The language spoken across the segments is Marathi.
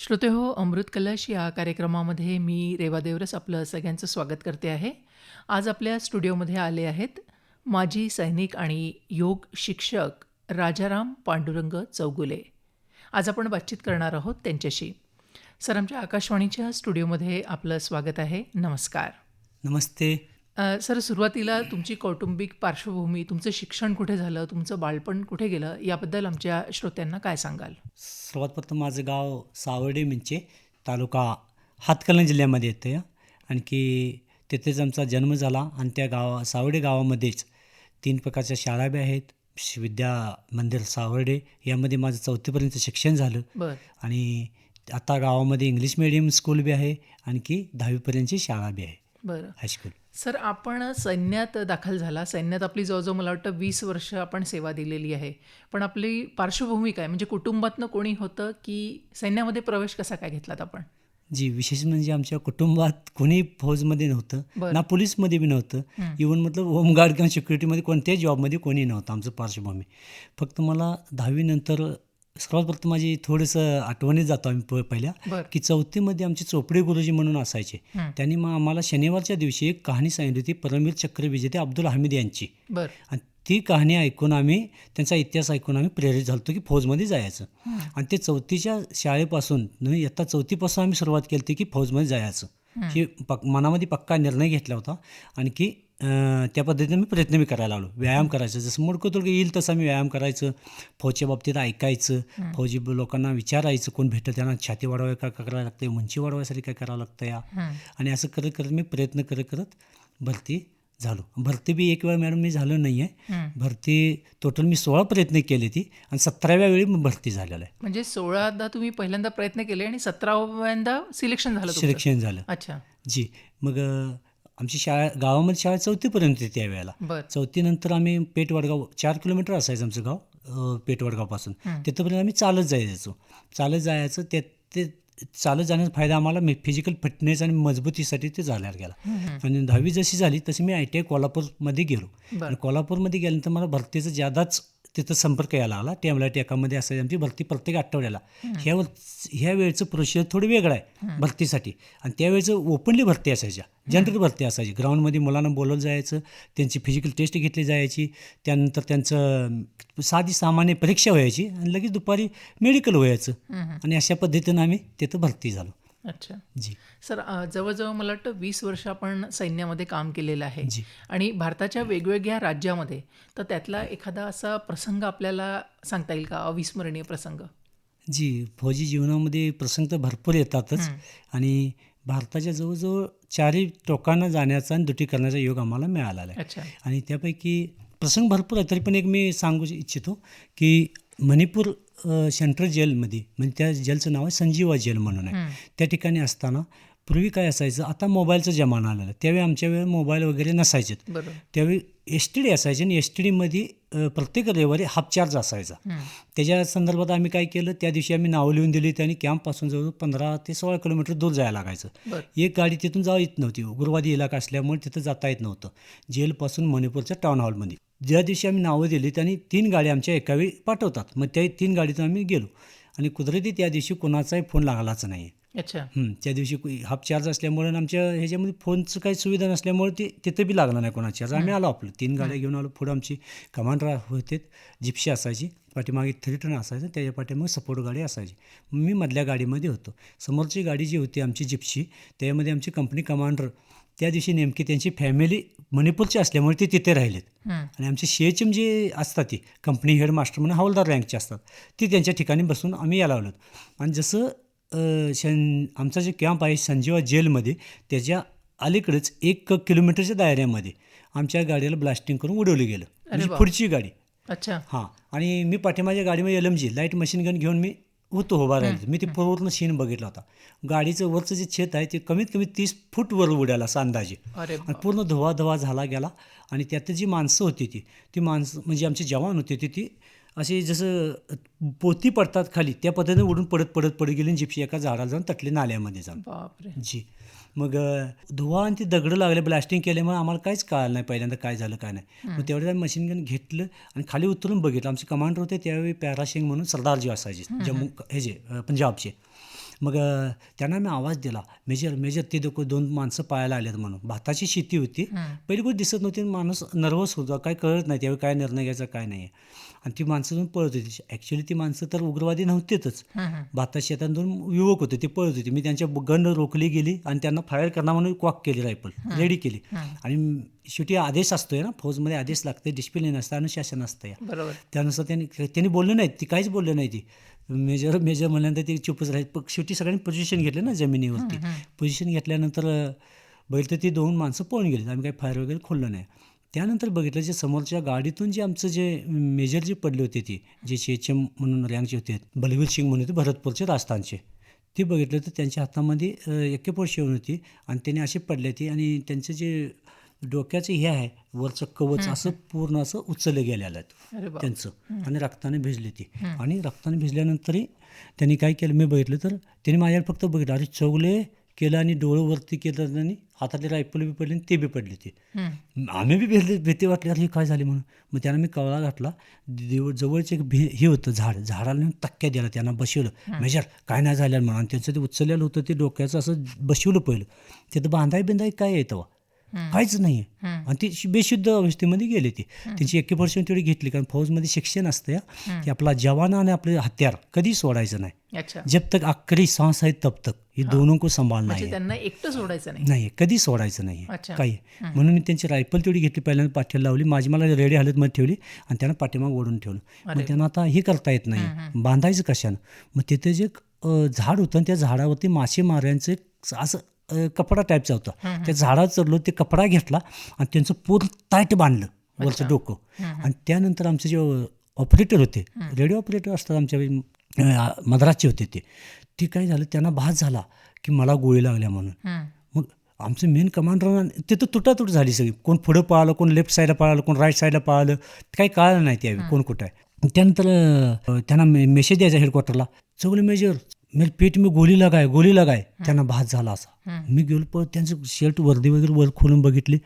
श्रोतेहो, अमृत कलश या कार्यक्रमामध्ये मी रेवा देवरस आपलं सगळ्यांचं स्वागत करते आहे. आज आपल्या स्टुडिओमध्ये आले आहेत माजी सैनिक आणि योग शिक्षक राजाराम पांडुरंग चौगुले. आज आपण बातचीत करणार आहोत त्यांच्याशी. सर, आमच्या आकाशवाणीच्या स्टुडिओमध्ये आपलं स्वागत आहे. नमस्कार. नमस्ते. सर, सुरुवातीला तुमची कौटुंबिक पार्श्वभूमी, तुमचं शिक्षण कुठे झालं, तुमचं बालपण कुठे गेलं, याबद्दल आमच्या श्रोत्यांना काय सांगाल? सर्वात प्रथम माझं गाव सावर्डे मिंचे, तालुका हातकणंगले जिल्ह्यामध्ये येतं. आणखी तिथेच आमचा जन्म झाला आणि त्या सावर्डे गावामध्येच 3 प्रकारच्या शाळा बी आहेत. विद्या मंदिर सावर्डे यामध्ये माझं 4थीपर्यंत शिक्षण झालं. बरं. आणि आता गावामध्ये इंग्लिश मीडियम स्कूल बी आहे, आणखी 10वीपर्यंतची शाळा बी आहे, बरं. हायस्कूल. सर, आपण सैन्यात दाखल झाला. सैन्यात आपली जवळजवळ मला वाटतं 20 वर्ष आपण सेवा दिलेली आहे. पण आपली पार्श्वभूमी काय, म्हणजे कुटुंबातनं कोणी होतं की सैन्यामध्ये प्रवेश कसा काय घेतलात आपण? विशेष म्हणजे आमच्या कुटुंबात कोणी फौजमध्ये नव्हतं, बरं. ना पोलीसमध्ये बी नव्हतं. इवन मतलब होमगार्ड किंवा सिक्युरिटीमध्ये कोणत्याही जॉबमध्ये कोणी नव्हतं आमचं पार्श्वभूमी. फक्त मला 10वी नंतर सर्वात प्रथम माझी थोडंसं आठवणीत जातो आम्ही पहिल्या, बरं. की 4थीमध्ये आमचे चोपडे गुरुजी म्हणून असायचे. त्यांनी मग आम्हाला शनिवारच्या दिवशी एक कहाणी सांगितली होती, परमवीर चक्र विजेते अब्दुल हमीद यांची. बरं. आणि ती कहाणी ऐकून आम्ही, त्यांचा इतिहास ऐकून आम्ही प्रेरित झालो की फौजमध्ये जायचं. आणि ते 4थीच्या शाळेपासून इयत्ता 4थीपासून आम्ही सुरुवात केली होती की फौजमध्ये जायचं. ही मनामध्ये पक्का निर्णय घेतला होता. आणखी त्या पद्धतीने मी प्रयत्न बी करायला लागलो. व्यायाम करायचं, जसं मोडकं येईल तसं मी व्यायाम करायचं. फौजच्या बाबतीत ऐकायचं, फौजी लोकांना विचारायचं, कोण भेटतं त्यांना छाती वाढवाय काय करायला लागतं, उंची वाढवायसाठी काय करावं लागतं या. आणि असं करत करत मी प्रयत्न करत करत भरती झालो. भरती बी एक वेळ मॅडम मी झालो नाही आहे. भरती टोटल मी 16 प्रयत्न केले ती आणि 17व्या वेळी मी भरती झालेलं आहे. म्हणजे 16दा तुम्ही पहिल्यांदा प्रयत्न केले आणि 17व्यांदा सिलेक्शन झालं तुमचं? सिलेक्शन झालं. अच्छा. मग आमची गावामध्ये शाळा 4थीपर्यंत होती त्यावेळेला. बरं. 4थीनंतर आम्ही पेठवडगाव, 4 किलोमीटर असायचं आमचं गाव पेठवडगावपासून. तिथंपर्यंत आम्ही चालत जायचं. ते चालत जाण्याचा फायदा आम्हाला फिजिकल फिटनेस आणि मजबूतीसाठी ते झाल्यावर गेला. आणि 10वी जशी झाली तशी मी ITI कोल्हापूरमध्ये गेलो. आणि कोल्हापूरमध्ये गेल्यानंतर मला भरतीचं जादाच तिथं संपर्क यायला लागला. टेमला टेकामध्ये असायची आमची भरती प्रत्येक आठवड्याला. ह्या वेळचं प्रोसिजर थोडं वेगळं आहे भरतीसाठी. आणि त्यावेळेचं ओपनली भरती असायच्या, जनरल भरती असायची. ग्राउंडमध्ये मुलांना बोलवलं जायचं, त्यांची फिजिकल टेस्ट घेतली जायची, त्यानंतर त्यांचं साधी सामान्य परीक्षा व्हायची आणि लगेच दुपारी मेडिकल व्हायचं. आणि अशा पद्धतीनं आम्ही तिथं भरती झालो. अच्छा. सर, जवळजवळ मला वाटतं 20 वर्ष आपण सैन्यामध्ये काम केलेलं आहे. आणि भारताच्या वेगवेगळ्या राज्यामध्ये, तर त्यातला एखादा असा प्रसंग आपल्याला सांगता येईल का, अविस्मरणीय प्रसंग? फौजी जीवनामध्ये प्रसंग तर भरपूर येतातच. आणि भारताच्या जवळजवळ 4ही टोकांना जाण्याचा आणि ड्युटी करण्याचा योग आम्हाला मिळाला आहे. अच्छा. आणि त्यापैकी प्रसंग भरपूर आहे, तरी पण एक मी सांगू इच्छितो की मणिपूर सेंट्रल जेलमध्ये, म्हणजे त्या जेलचं नाव आहे संजीवा जेल म्हणून आहे. त्या ठिकाणी असताना पूर्वी काय असायचं, आता मोबाईलचा जमाना आलेला, त्यावेळी आमच्या वेळी मोबाईल वगैरे नसायचे. त्यावेळी STD असायचे आणि STDमध्ये प्रत्येक रविवारी हाफ चार्ज असायचा. त्याच्या संदर्भात आम्ही काय केलं, त्या दिवशी आम्ही नावं लिहून दिली आणि कॅम्पपासून जवळ 15 ते 16 किलोमीटर दूर जायला लागायचं. एक गाडी तिथून जाऊ येत नव्हती, उग्रवादी इलाका असल्यामुळे तिथं जाता येत नव्हतं. जेलपासून मणिपूरच्या टाउन हॉलमध्ये ज्या दिवशी आम्ही नावं दिली त्यांनी 3 गाड्या आमच्या एकावेळी पाठवतात. मग त्या 3 गाडीतून आम्ही गेलो. आणि कुदरती त्या दिवशी कोणाचाही फोन लागलाच नाही. अच्छा. त्या दिवशी हाफ चार्ज असल्यामुळे आमच्या ह्याच्यामध्ये फोनचं काही सुविधा नसल्यामुळे तिथं बी लागला नाही कोणाची चार्ज. आम्ही आलो, आपलं 3 गाड्या घेऊन आलो. पुढं आमची कमांडर होते, जिप्सी असायची, पाठीमागे 3 टन असायचं, त्याच्या पाठीमागे सपोर्ट गाडी असायची. मी मधल्या गाडीमध्ये होतो. समोरची गाडी जी होती आमची जिप्सी, त्यामध्ये आमची कंपनी कमांडर त्या दिवशी नेमकी त्यांची फॅमिली मणिपूरची असल्यामुळे ते तिथे राहिलेत. आणि आमचे CHM जे असतात, ती कंपनी हेड मास्टर म्हणून हवालदार रँकचे असतात, ती त्यांच्या ठिकाणी बसून आम्ही यायला आलो. आणि जसं आमचा जे कॅम्प आहे संजीवा जेलमध्ये, त्याच्या अलीकडेच 1 किलोमीटरच्या दायऱ्यामध्ये आमच्या गाडीला ब्लास्टिंग करून उडवलं गेलं, म्हणजे पुढची गाडी. अच्छा. आणि मी पाठीमागच्या गाडीमध्ये LMG लाईट मशीन गन घेऊन मी होतो उभा राहिलो. मी ते पूर्ण सीन बघितला होता. गाडीचं वरचं जे छत आहे ते कमीत कमी 30 फूट वर उडाला असा अंदाजे. आणि पूर्ण धुवा झाला गेला. आणि त्यात जी माणसं होती ती माणसं म्हणजे आमचे जवान होते ती असे जसं पोती पडतात खाली, त्या पद्धतीने उडून पडत गेली. जिप्सी एका झाडाला जाऊन तटली, नाल्यामध्ये जाऊन. बापरे. मग धुवा आणि ती दगडं लागले, ब्लास्टिंग केल्यामुळे आम्हाला काहीच कळलं नाही पहिल्यांदा काय झालं काय नाही. मग तेवढ्या आम्ही मशीन गन घेतलं आणि खाली उतरून बघितलं. आमचे कमांडर होते त्यावेळी पॅरासिंग म्हणून सरदारजी असायचे, जम्मू पंजाबचे. मग त्यांना मी आवाज दिला, मेजर मेजर ते दोन माणसं पाहायला आलेत म्हणून. भाताची शेती होती, पहिली गोष्ट दिसत नव्हती, माणूस नर्वस होता, काय कळत नाही त्यावेळी काय निर्णय घ्यायचा काय नाही. आणि ती माणसं जाऊन पळत होती. ॲक्च्युली ती माणसं तर उग्रवादी नव्हतेच, भातात शेतात 2 युवक होते, ते पळत होते. मी त्यांच्या गन रोखली गेली आणि त्यांना फायर करणार म्हणून कॉक केली, रायफल रेडी केली. आणि शेवटी आदेश असतोय ना, फौजमध्ये आदेश लागते, डिसिप्लिन असतं, अनुशासन असतं या. बरोबर. त्यानुसार त्यांनी बोलले नाहीत, ती काहीच बोलले नाही. ती मेजर म्हणल्यानंतर ती चुपच राहील. शेवटी सगळ्यांनी पोझिशन घेतलं ना जमिनीवरती. पोझिशन घेतल्यानंतर बघितलं ती 2 माणसं पळून गेली. आम्ही काही फायर वगैरे खोललं नाही. त्यानंतर बघितलं जे समोरच्या गाडीतून जे आमचं जे मेजर जे पडले होते, ते जे CHM म्हणून रँकचे होते, बलवीर सिंग म्हणून होते, भरतपूरचे राजस्थानचे, ते बघितलं तर त्यांच्या हातामध्ये AK-47 होती आणि त्यांनी असे पडले ते. आणि त्यांचं जे डोक्याचं हे आहे वरचं कवच असं पूर्ण असं उचललं गेलेलं आहे त्यांचं. आणि रक्ताने भिजले ते. आणि रक्ताने भिजल्यानंतरही त्यांनी काय केलं मी बघितलं तर त्यांनी माझ्यावर फक्त बघितलं, अरे चौगले केलं आणि डोळं वरती केलं आणि हातातले रायफल बी पडले आणि ते बी पडले ते. आम्ही बी भीती वाटली, अरे हे काय झाले म्हणून. मग त्यांना मी कळा घातला, जवळचे एक हे होतं झाडाला नेऊन टक्क्या दिला, त्यांना बसवलं, मेजर काय नाही झालं म्हणून. आणि त्यांचं ते उचललेलं होतं ते डोक्याचं असं बसवलं पहिलं. तिथं बांधाय काय येतं काहीच नाही. आणि ती बेशुद्ध अवस्थेमध्ये गेले. ती त्यांची 1% तेवढी घेतली, कारण फौजमध्ये शिक्षण असतं या की आपला जवान आणि आपले हत्यार कधी सोडायचं नाही. जब तक आखरी सांस आहे तब तक हे दोनों को सांभाळणं आहे. त्यांना एकटं सोडायचं नाही, कधी सोडायचं नाही काही. म्हणून मी त्यांची रायफल तेवढी घेतली, पहिल्यांदा पाठीला लावली, मला रेडी हालतमध्ये ठेवली आणि त्यांना पाठीमाग ओढून ठेवलं. मग त्यांना आता हे करता येत नाही, बांधायचं कशानं. मग तिथे जे झाड होतं आणि त्या झाडावरती मासे माऱ्यांचं असं कपडा टाईपचा होता, त्या झाडावर चढलो, ते कपडा घेतला आणि त्यांचं पूर्ण टाईट बांधलं वरचं डोकं. आणि त्यानंतर आमचे जे ऑपरेटर होते, रेडिओ ऑपरेटर असतात आमच्या मद्रासचे होते, ते काय झालं, त्यांना भास झाला की मला गोळी लागल्या म्हणून. मग आमचं मेन कमांडर तिथं तुटातूट झाली सगळी. कोण पुढं पळालं, कोण लेफ्ट साईडला पळालं, कोण राईट साईडला पळालं, काही कळलं नाही त्यावेळी कोण कुठं आहे. त्यानंतर त्यांना मेसेज द्यायचा हेडक्वार्टरला, चौगले मेजर मेरे पेट में गोली लगाय. त्यांना भास झाला असा. मी गेलो पण त्यांचं शर्ट वर्दी वगैरे वर खोलून बघितले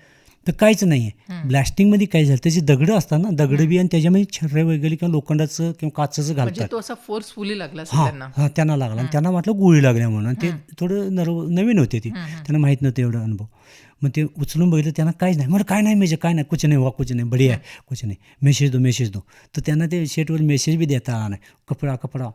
तर काहीच नाही आहे. ब्लास्टिंगमध्ये काय झालं, त्याची दगडं असतात ना, दगडं बी, आणि त्याच्यामध्ये छर्रे वगैरे किंवा लोखंडाचं किंवा काचचं घालतात. तो असा फोर्सफुली लागला हां, त्यांना लागला आणि त्यांना वाटलं गोळी लागल्या म्हणून. ते थोडं नवीन होते, ती त्यांना माहीत नव्हतं एवढा अनुभव. मग ते उचलून बघितलं, त्यांना काहीच नाही. मला काय नाही मेजर, काय नाही, कुछ नाही, कुछ नाही, बढिया आहे, कुछ नाही, मेसेज दो. तर त्यांना ते शेटवर मेसेज बी देता आला नाही. कपडा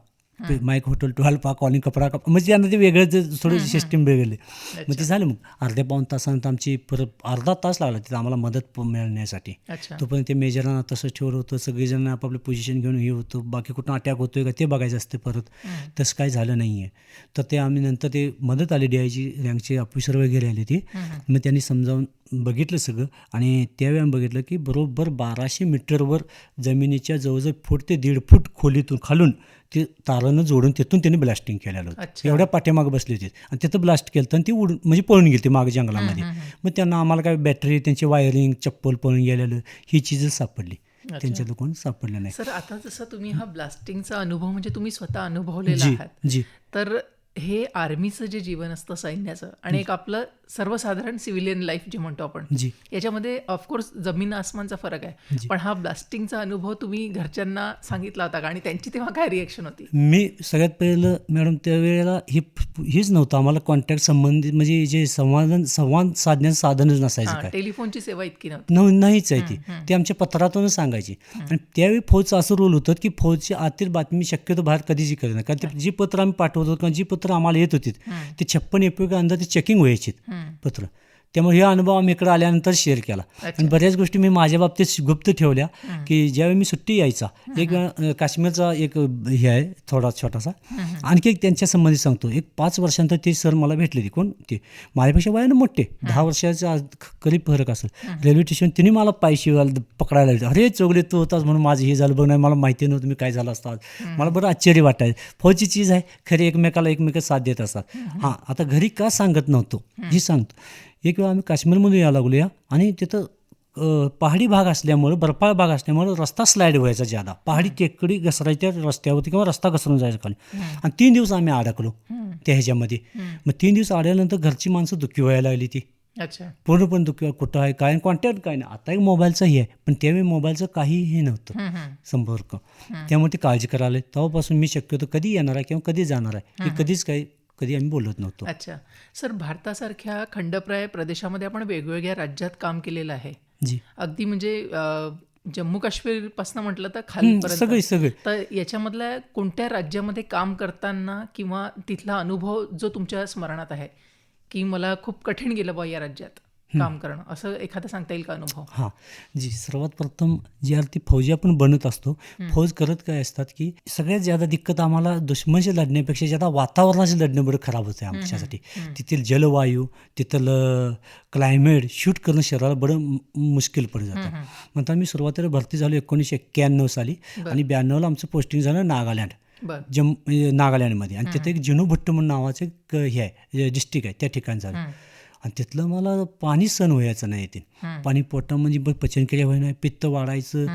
माईक होटल 12 पा कॉलिंग कपडा म्हणजे त्यांना ते वेगळं थोडं सिस्टीम वेगळी. मग ते झालं. मग अर्ध्या पाऊण तासानंतर आमची परत अर्धा तास लागला तिथं आम्हाला मदत मिळण्यासाठी. तोपर्यंत ते मेजरांना तसंच ठेवलं होतं, सगळेजण आपापलं पोझिशन घेऊन हे होतं, बाकी कुठं अटॅक होतोय का ते बघायचं असतं परत. तसं काय झालं नाही आहे. तर ते आम्ही नंतर ते मदत आली, DIG रँकचे ऑफिसर वगैरे आले ते. मग त्यांनी समजावून बघितलं सगळं. आणि त्यावेळी आम्ही बघितलं की बरोबर 1200 मीटरवर जमिनीच्या जवळजवळ फूट ते 1.5 फूट खोलीतून खालून ते तारानं जोडून तिथून त्यांनी ब्लास्टिंग केलेलं होतं. एवढ्या पाठीमागं बसले होते आणि तिथं ब्लास्ट केलं आणि ती उडून म्हणजे पळून गेली ती मागं जंगलामध्ये. मग त्यांना आम्हाला काय बॅटरी, त्यांची वायरिंग, चप्पल पळून गेलेलं ही चीजच सापडली, त्यांच्या दुकान सापडलं नाही. सर, आता जसं तुम्ही हा ब्लास्टिंगचा अनुभव म्हणजे तुम्ही स्वतः अनुभवलेला आहात, तर हे आर्मीचं जे जीवन असतं सैन्याचं आणि एक आपलं सर्वसाधारण सिव्हिलियन लाईफ जे म्हणतो आपण, याच्यामध्ये ऑफकोर्स जमीन आसमानचा फरक आहे. पण हा ब्लास्टिंगचा अनुभव तुम्ही घरच्यांना सांगितला होता का, आणि त्यांची तेव्हा काय रिएक्शन होती? मी सगळ्यात पहिलं मॅडम त्यावेळेला हेच नव्हतं आम्हाला कॉन्टॅक्ट संबंधित, म्हणजे जे संवाद साधण्याचं साधनच नसायचं. काय टेलिफोनची सेवा इतकी नव्हती, नाहीच आहे ती आमच्या पत्रातूनच सांगायची. आणि त्यावेळी फौजचं असं रोल होतं की फौजची आतील बातमी शक्यतो बाहेर कधीच करत नाही, कारण जी पत्र आम्ही पाठवतो किंवा जी पत्र आम्हाला येत होती ते 56 एप्रिल अंदर ते चेकिंग व्हायची पत्र. त्यामुळे हे अनुभव आम्ही इकडे आल्यानंतर शेअर केला. आणि बऱ्याच गोष्टी मी माझ्या बाबतीत गुप्त ठेवल्या की ज्यावेळी मी सुट्टी यायचा, एक काश्मीरचा एक हे आहे थोडा छोटासा, आणखी एक त्यांच्या संबंधित सांगतो. एक 5 वर्षांतर ते सर मला भेटले. कोण ते माझ्यापेक्षा वयानं मोठे, 10 वर्षाचा करीब फरक असेल. रेल्वे स्टेशन तिने मला पायशी पकडायला लागले. अरे चौगले तू होतास म्हणून माझं हे झालं बघ, नाही मला माहिती नव्हतं मी काय झालं असतं. मला बरं आश्चर्य वाटायचं. फौजची चीज आहे खरी, एकमेकाला साथ देत असतात. हां, आता घरी का सांगत नव्हतो हे सांगतो. एक वेळा आम्ही काश्मीरमध्ये यायला लागलो आणि तिथं पहाडी भाग असल्यामुळं, बर्फाळ भाग असल्यामुळं रस्ता स्लाईड व्हायचा ज्यादा, पहाडी टेकडी घसरायच्या रस्त्यावरती किंवा रस्ता घसरून जायचा खाली. आणि 3 दिवस आम्ही अडकलो त्या ह्याच्यामध्ये. मग 3 दिवस अडल्यानंतर घरची माणसं दुःखी व्हायला लागली. ती पूर्णपणे दुःखी, कुठं आहे काय कॉन्टॅक्ट काय नाही. आता एक मोबाईलचं हे आहे, पण त्यावेळी मोबाईलचं काही हे नव्हतं संपर्क. त्यामुळे ती काळजी करायला. तेव्हापासून मी शक्यतो कधी येणार आहे किंवा कधी जाणार आहे हे कधीच काही कधी आम्ही बोलत नव्हतो. अच्छा. सर, भारतासारख्या खंडप्राय प्रदेशामध्ये आपण वेगवेगळ्या राज्यात काम केलेलं आहे. जी अगदी म्हणजे जम्मू काश्मीरपासून म्हटलं तर सगळे खालपर्यंत. सगळे तर याच्यामधल्या कोणत्या राज्यामध्ये काम करताना किंवा तिथला अनुभव जो तुमच्या स्मरणात आहे, की मला खूप कठीण गेलं बा या राज्यात काम करणं, असं एखादा सांगता येईल का अनुभव? हां. जी, सर्वात प्रथम जी ती फौजी आपण बनत असतो, फौज करत काय असतात, की सगळ्यात ज्यादा दिक्कत आम्हाला दुश्मनशी लढण्यापेक्षा ज्यादा वातावरणाशी लढणं बरं खराब होतं आहे आमच्यासाठी. तिथील जलवायू, तिथलं क्लायमेट शूट करणं शरीराला बरं मुश्किल पडत जातं. म्हणतात मी सुरुवातीला भरती झालो 1991 साली आणि 92ला आमचं पोस्टिंग झालं नागालँड. बरं. नागालँडमध्ये, आणि तिथे एक जिनू भट्ट म्हणून नावाचं एक हे आहे, डिस्ट्रिक्ट आहे, त्या ठिकाणी झालं. आणि तिथलं मला पाणी सहन व्हायचं नाही ते. पाणी पोटा म्हणजे पचनक्रिया व्हायला नाही, पित्त वाढायचं,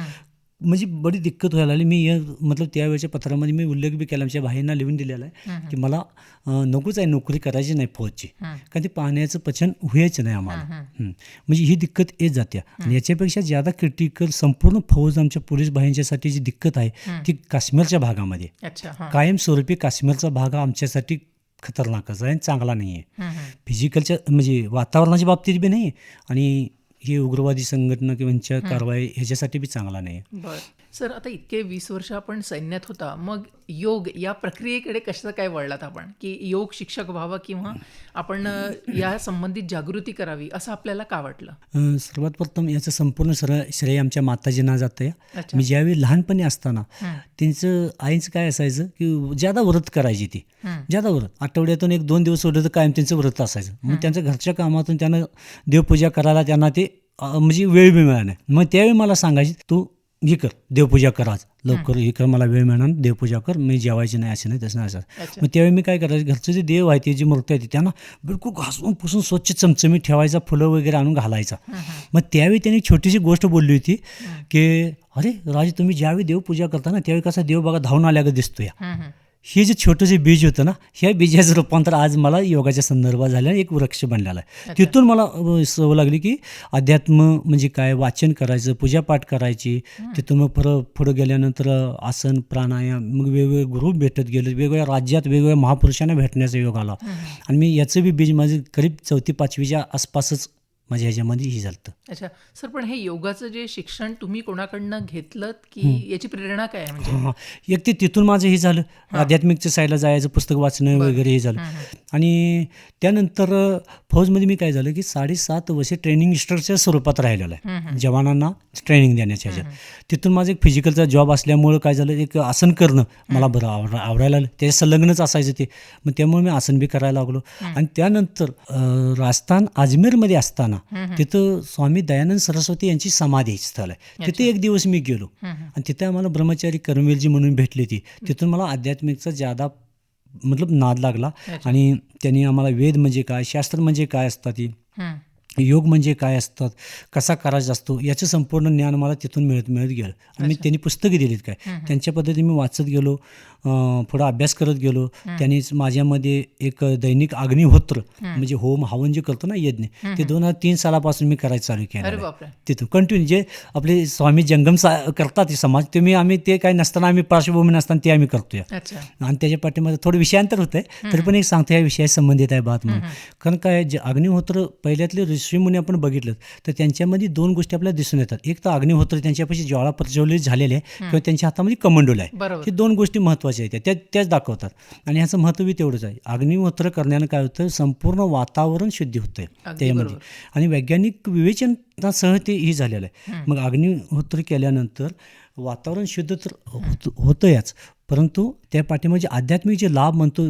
म्हणजे बरी दिक्कत व्हायला लागली. मी मतलब त्यावेळेच्या पत्रामध्ये मी उल्लेख बी केला, आमच्या भाईंना लिहून दिलेला आहे की मला नकोच आहे, नोकरी करायची नाही फौजची, कारण ते पाण्याचं पचन व्हायचं नाही आम्हाला. म्हणजे ही दिक्कत येत जाते. आणि याच्यापेक्षा ज्यादा क्रिटिकल संपूर्ण फौज आमच्या पोलीस भाईंच्यासाठी जी दिक्कत आहे ती काश्मीरच्या भागामध्ये. कायमस्वरूपी काश्मीरचा भाग आमच्यासाठी खतरनाकच आहे आणि चांगला नाही आहे. फिजिकलच्या म्हणजे वातावरणाच्या बाबतीत बी नाही, आणि हे उग्रवादी संघटना किंवा यांच्या कारवाई ह्याच्यासाठी बी चांगला नाही आहे. बरं. सर, आता इतके 20 वर्ष आपण सैन्यात होता, मग योग या प्रक्रियेकडे कसं काय वळलात आपण, की योग शिक्षक व्हावं किंवा आपण या संबंधित जागृती करावी, असं आपल्याला का वाटलं? सर्वात प्रथम याचं संपूर्ण श्रेय आमच्या माताजींना जातं. मी ज्यावेळी लहानपणी असताना त्यांचं आईचं काय असायचं की ज्यादा व्रत करायची ती, ज्यादा व्रत, आठवड्यातून 1-2 दिवस उरलं तर कायम त्यांचं व्रत असायचं. मग त्यांच्या घरच्या कामातून त्यांना देवपूजा करायला त्यांना ते म्हणजे वेळ बी मिळाला नाही. मग त्यावेळी मला सांगायची, तू हे कर, देवपूजा कर, आज लवकर हे कर, मला वेळ मिळणार, देवपूजा कर, मी जेवायची नाही, असं नाही तसं नाही असं. मग त्यावेळी मी काय करायचं, घरचं जे देव आहे, ती जी मूर्ती आहे त्यांना बिलकुल घासून पुसून स्वच्छ चमचमीत ठेवायचा, फुलं वगैरे आणून घालायचा. मग त्यावेळी त्यांनी छोटीशी गोष्ट बोलली होती की अरे राजे, तुम्ही ज्यावेळी देवपूजा करता ना, त्यावेळी कसा देव बघा धावून आल्यागत दिसतो या. हे जे छोटं जे बीज होतं ना, ह्या बीजाचं रूपांतर आज मला योगाच्या संदर्भात झाल्याने एक वृक्ष बनलेला आहे. तिथून मला सवय लागली की अध्यात्म म्हणजे काय, वाचन करायचं, पूजापाठ करायची. तिथून मग पुढं गेल्यानंतर आसन, प्राणायाम, मग वेगवेगळे गुरु भेटत गेले, वेगवेगळ्या राज्यात वेगवेगळ्या महापुरुषांना भेटण्याचा योग आला. आणि मी याचं बी बीज माझं करीब 4वी-5वीच्या आसपासच माझ्या ह्याच्यामध्ये ही झालं. अच्छा. सर, पण हे योगाचं जे शिक्षण तुम्ही कोणाकडनं घेतलं, की याची प्रेरणा काय आहे? म्हणजे एक ते तिथून माझं हे झालं, आध्यात्मिकच्या साईडला जायचं, पुस्तक वाचणं वगैरे हे झालं. आणि त्यानंतर फौजमध्ये मी काय झालं की 7.5 वर्ष ट्रेनिंग इन्स्ट्रक्टरच्या स्वरूपात राहिलेलं आहे, जवानांना ट्रेनिंग देण्याच्या ह्याच्यात. तिथून माझं एक फिजिकलचा जॉब असल्यामुळं काय झालं, एक आसन करणं मला बरं आवडायला लागलं, त्याच्या संलग्नच असायचं ते. मग त्यामुळे मी आसन बी करायला लागलो. आणि त्यानंतर राजस्थान अजमेरमध्ये असताना तिथं स्वामी दयानंद सरस्वती यांची समाधी स्थळ आहे, तिथे एक दिवस मी गेलो. आणि तिथे आम्हाला ब्रह्मचारी कर्मवीरजी म्हणून भेटली ती. तिथून मला आध्यात्मिकचा ज्यादा मतलब नाद लागला. आणि त्यांनी आम्हाला वेद म्हणजे काय, शास्त्र म्हणजे काय असतात, योग म्हणजे काय असतात, कसा करायचा असतो, याचं संपूर्ण ज्ञान मला तिथून मिळत गेलं. आणि मी त्यांनी पुस्तकं दिलीत काय, त्यांच्या पद्धतीने मी वाचत गेलो, पुढं अभ्यास करत गेलो. त्यांनीच माझ्यामध्ये एक दैनिक अग्निहोत्र म्हणजे होम हवन जे करतो ना, यज्ञ, ते 2003 सालापासून मी करायचं चालू केलं. तिथून कंटिन्यू जे आपले स्वामी जंगम करतात ते समाज, आम्ही ते काय नसताना, आम्ही पार्श्वभूमी नसताना ते आम्ही करतोय. आणि त्याच्या पाठीमध्ये थोडं विषयांतर होतं आहे, तरी पण एक सांगतो या विषया संबंधित आहे बात म्हणून. कारण काय, जे अग्निहोत्र पहिल्यातले ऋषीमुनी आपण बघितलं तर त्यांच्यामध्ये 2 गोष्टी आपल्याला दिसून येतात. एक तर अग्निहोत्र त्यांच्यापाशी ज्वाळा प्रज्वलित झालेले आहे किंवा त्यांच्या हातामध्ये कमंडोल आहे, हे 2 गोष्टी महत्त्वाच्या आहेत, त्याच दाखवतात. आणि ह्याचं महत्त्व तेवढंच आहे. अग्निहोत्र करण्यानं काय होतं, संपूर्ण वातावरण शुद्धी होतं त्यामध्ये, आणि वैज्ञानिक विवेचनासह ते ही झालेलं आहे. मग अग्निहोत्र केल्यानंतर वातावरण शुद्ध तर होतं याच, परंतु त्या पाठीमागे आध्यात्मिक जे लाभ म्हणतो,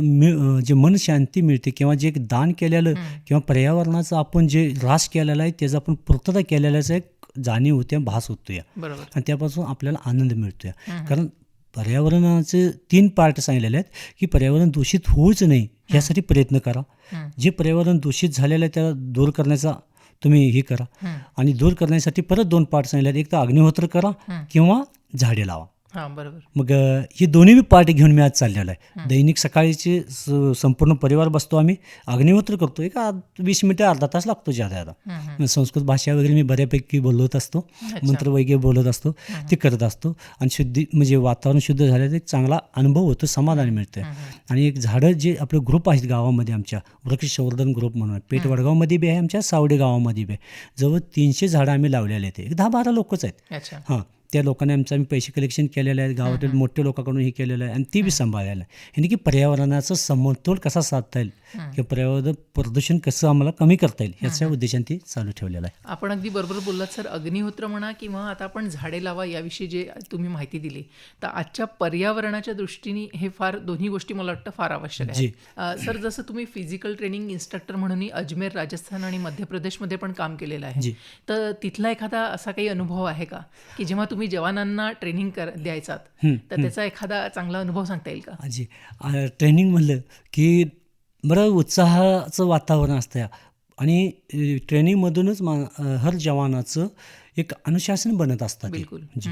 जे मन शांती मिळते, किंवा जे एक दान केलेलं किंवा पर्यावरणाचा आपण जे ऱ्हास केलेला आहे त्याचा आपण पूर्तता केलेल्याचा एक जाणीव होते, भास होतो या. आणि त्यापासून आपल्याला आनंद मिळतो या. कारण पर्यावरणाचे 3 पार्ट सांगितलेले आहेत की पर्यावरण दूषित होऊच नाही यासाठी प्रयत्न करा. जे पर्यावरण दूषित झालेलं आहे त्याला दूर करण्याचा तुम्ही हे करा. आणि दूर करण्यासाठी परत 2 पार्ट सांगितले आहेत, एक तर अग्निहोत्र करा किंवा झाडे लावा. हां, बरोबर. मग हे दोन्ही बी पार्ट घेऊन मी आज चाललेलो आहे. दैनिक सकाळचे संपूर्ण परिवार बसतो आम्ही, अग्निहोत्र करतो. एक 20 मिनिटं अर्धा तास लागतो ज्यादा ज्यादा. हं, मग संस्कृत भाषा वगैरे मी बऱ्यापैकी बोलत असतो, अच्छा. मंत्र वगैरे बोलत असतो, ते करत असतो. आणि शुद्धी म्हणजे वातावरण शुद्ध झाल्याचा एक चांगला अनुभव होतो, समाधान मिळतं. आणि एक झाडं जे आपले ग्रुप आहेत गावामध्ये आमच्या, वृक्ष संवर्धन ग्रुप म्हणून पेठ वडगावमध्ये बी आहे, आमच्या सावडे गावामध्ये बी आहे. जवळ 300 झाडं आम्ही लावलेले आहेत. एक 10-12 लोकच आहेत. अच्छा. हां, त्या लोकांनी आमचं आम्ही पैसे कलेक्शन केलेले आहेत, गावातील मोठ्या लोकांकडून हे केलेलं आहे आणि ती बी सांभाळायला आहे. आणि की पर्यावरणाचा समतोल कसा साधता येईल किंवा पर्यावरण प्रदूषण कसं आम्हाला कमी करता येईल ह्याच्या उद्देशाने ते चालू ठेवलेलं आहे. आपण अगदी बरोबर बोललात सर. अग्निहोत्र म्हणा किंवा आता आपण झाडे लावा याविषयी जे तुम्ही माहिती दिली, तर आजच्या पर्यावरणाच्या दृष्टीने हे फार दोन्ही गोष्टी मला वाटतं फार आवश्यक जी. आहे. सर, जसं तुम्ही फिजिकल ट्रेनिंग इन्स्ट्रक्टर म्हणून अजमेर, राजस्थान आणि मध्य प्रदेशमध्ये पण काम केलेलं आहे, जी. तर तिथला एखादा असा काही अनुभव आहे का की जेव्हा तुम्ही जवानांना ट्रेनिंग द्यायचात, तर त्याचा एखादा चांगला अनुभव सांगता येईल का? जी. ट्रेनिंग म्हणलं की बरं उत्साहाचं वातावरण असतं आणि ट्रेनिंगमधूनच हर जवानाचं एक अनुशासन बनत असतं ते. बिलकुल. जी.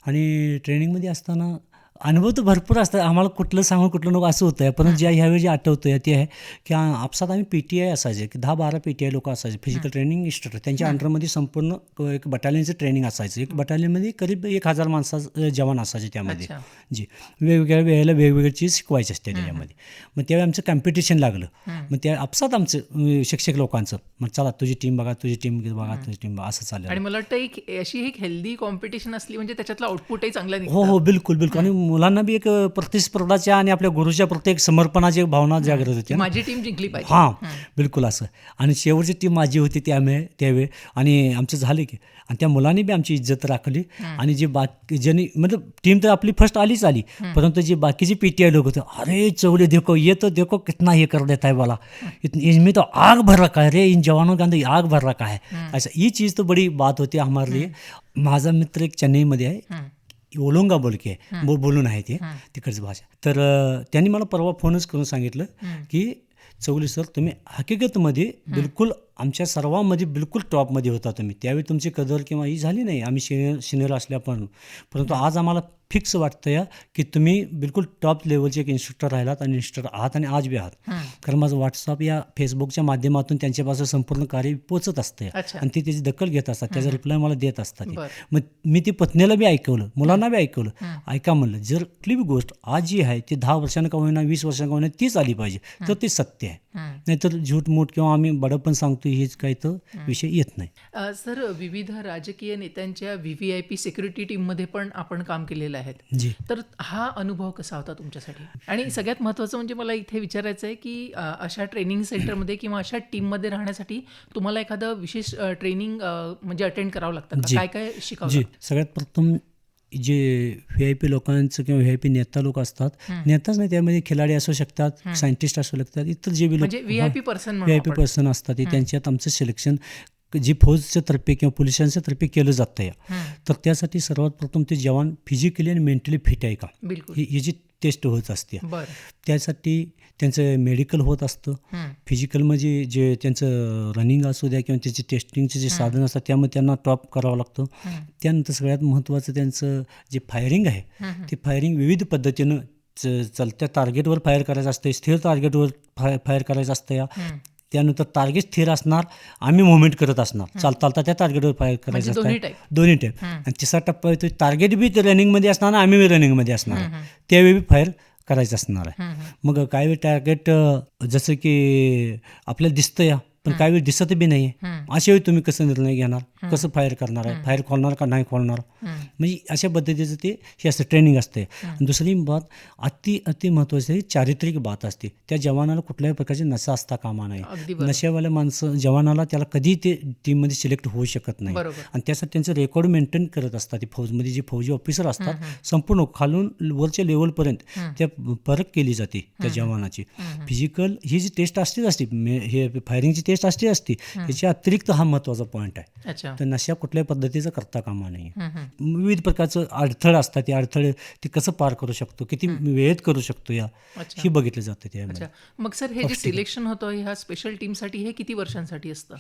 आणि ट्रेनिंगमध्ये असताना अनुभव तर भरपूर असतात. आम्हाला कुठलं सांगून कुठलं नको असं होतं. परंतु ह्यावेळी जे आठवतं ते आहे की आपसात आम्ही PTI असायचे की 10-12 PTI लोक असायचे, फिजिकल ट्रेनिंग इन्स्ट्रक्टर. त्यांच्या अंडरमध्ये संपूर्ण एक बटालियनचं ट्रेनिंग असायचं. एक बटालियनमध्ये करीब 1000 माणसाचं जवान असायचे त्यामध्ये. अच्छा. जी. वेगवेगळ्या वेळेला वेगवेगळी चीज शिकवायची असते त्याच्यामध्ये. मग त्यावेळी आमचं कॉम्पिटिशन लागलं. मग त्या आपसात आमचं शिक्षक लोकांचं, मग चला तुझी टीम बघा, तुझी टीम बघा, तुझी टीम बघा, असं चाललं. आणि मला वाटतं अशी एक हेल्दी कॉम्पिटिशन असली म्हणजे त्याच्यातलं आउटपुटही चांगलं निघतं. हो, बिलकुल बिलकुल. आणि मुलांना बी एक प्रतिस्पर्धाच्या आणि आपल्या गुरुच्या प्रत्येक समर्पणाची भावना जागृत होती. माझी टीम जिंकली पाहिजे. हां, बिलकुल असं. आणि शेवटची टीम माझी होती त्यावेळी आणि आमचं झालं की आणि त्या मुलांनी बी आमची इज्जत राखली. आणि जे बाकी ज्यांनी मतलब टीम तर आपली फर्स्ट आलीच आली, परंतु जे बाकीचे PTI लोक होते, अरे चौले देखो ये तो देखो कितना हे कर देता है बोला, इसमें तो आग भर रखा है रे, इन जवानों के अंदर आग भर रखा है. असं ही चीज़ तो बड़ी बात होती है हमारे लिए. माझा मित्र एक चेन्नईमध्ये आहे, ओलोंगा बोलके बोलून आहे ते तिकडची भाषा. तर त्यांनी मला परवा फोनच करून सांगितलं की चौगले सर, तुम्ही हकीकतमध्ये बिलकुल आमच्या सर्वांमध्ये बिलकुल टॉपमध्ये होता तुम्ही. त्यावेळी तुमची कदर किंवा ही झाली नाही, आम्ही सिनियर असल्या पण. परंतु आज आम्हाला फिक्स वाटतं या की तुम्ही बिलकुल टॉप लेवलचे एक इन्स्ट्रक्टर राहिलात आणि इन्स्ट्रक्टर आहात आणि आज बी आहात. कारण माझं व्हॉट्सअप या फेसबुकच्या माध्यमातून त्यांच्यापासून संपूर्ण कार्य पोचत असते आणि ते त्याची दखल घेत असतात, त्याचा रिप्लाय मला देत असतात. मग मी ती पत्नीला बी ऐकवलं, मुलांना बी ऐकवलं. ऐका म्हणलं, जर कुठली बी गोष्ट आज जी आहे ती 10 वर्षांना का होईना, 20 वर्षांना का होईना तीच आली पाहिजे, तर ते सत्य आहे. नाहीतर झूटमूट किंवा आम्ही बडपण सांगतो हेच काही तर विषय येत नाही. सर, विविध राजकीय नेत्यांच्या VVIP सिक्युरिटी टीममध्ये पण आपण काम केलेलं आहे. जी. तर हा अनुभव कसा होता तुमच्यासाठी? आणि सगळ्यात महत्त्वाचं म्हणजे मला इथे विचारायचं आहे की अशा ट्रेनिंग सेंटरमध्ये किंवा अशा टीममध्ये राहण्यासाठी तुम्हाला एखादं विशेष ट्रेनिंग म्हणजे अटेंड करावं लागतं का? काय काय शिकावं लागतं? सगळ्यात प्रथम जे VIP लोकांचं किंवा VIP नेता लोक असतात, नेताच नाही, त्यामध्ये खिलाडी असू शकतात, सायंटिस्ट असू शकतात, इतर जे बी म्हणजे VIP पर्सन VIP पर्सन असतात, त्यांच्यात आमचं सिलेक्शन जी फौजच्या तर्फे किंवा पोलिसांच्या तर्फे केलं जातं तर त्यासाठी सर्वात प्रथम ते जवान फिजिकली आणि मेंटली फिट आहे का, याची टेस्ट होत असते. त्यासाठी त्यांचं मेडिकल होत असतं. फिजिकल म्हणजे जे त्यांचं रनिंग असू द्या किंवा त्याचे टेस्टिंगचे जे साधन असतात त्यामध्ये त्यांना टॉप करावं लागतं. त्यानंतर सगळ्यात महत्त्वाचं त्यांचं जे फायरिंग आहे, ते फायरिंग विविध पद्धतीनं चलत्या टार्गेटवर फायर करायचं असतं, स्थिर टार्गेटवर फायर करायचं असतं. त्यानंतर टार्गेट स्थिर असणार, आम्ही मुवमेंट करत असणार, चालता त्या टार्गेटवर फायर करायचं असतं. दोन्ही टाईप. आणि तिसरा टप्पा येतो, टार्गेट बी रनिंगमध्ये असणार, आम्ही बी रनिंगमध्ये असणार, त्यावेळी बी फायर करायचं असणार आहे. मग काही वेळ टार्गेट जसं की आपल्याला दिसतं या, पण काही वेळ दिसत बी नाही आहे, अशा वेळी तुम्ही कसं निर्णय घेणार, कसं फायर करणार आहे, फायर खोलणार का नाही खोलणार, म्हणजे अशा पद्धतीचं ते हे असतं, ट्रेनिंग असते. दुसरी बात अति महत्त्वाची चारित्रिक बात असते. त्या जवानाला कुठल्याही प्रकारची नशा असता कामा नाही. नशेवाल्या माणसं जवानाला त्याला कधी ते टीममध्ये सिलेक्ट होऊ शकत नाही. आणि त्यासाठी त्यांचं रेकॉर्ड मेंटेन करत असतात. ते फौजमध्ये जे फौजी ऑफिसर असतात, संपूर्ण खालून वरच्या लेवलपर्यंत त्या परख केली जाते त्या जवानाची. फिजिकल ही जी टेस्ट असते हे फायरिंगची टेस्ट असते, याच्या अतिरिक्त हा महत्त्वाचा पॉईंट आहे. तर नशा कुठल्याही पद्धतीचं करता कामा नाही. विविध प्रकारचं अडथळे असतात, ते अडथळे ते कसं पार करू शकतो, किती वेळेत करू शकतो हे बघितलं जातं त्यामध्ये. मग सर, हे जे सिलेक्शन होतं ह्या स्पेशल टीमसाठी हे किती वर्षांसाठी असतं?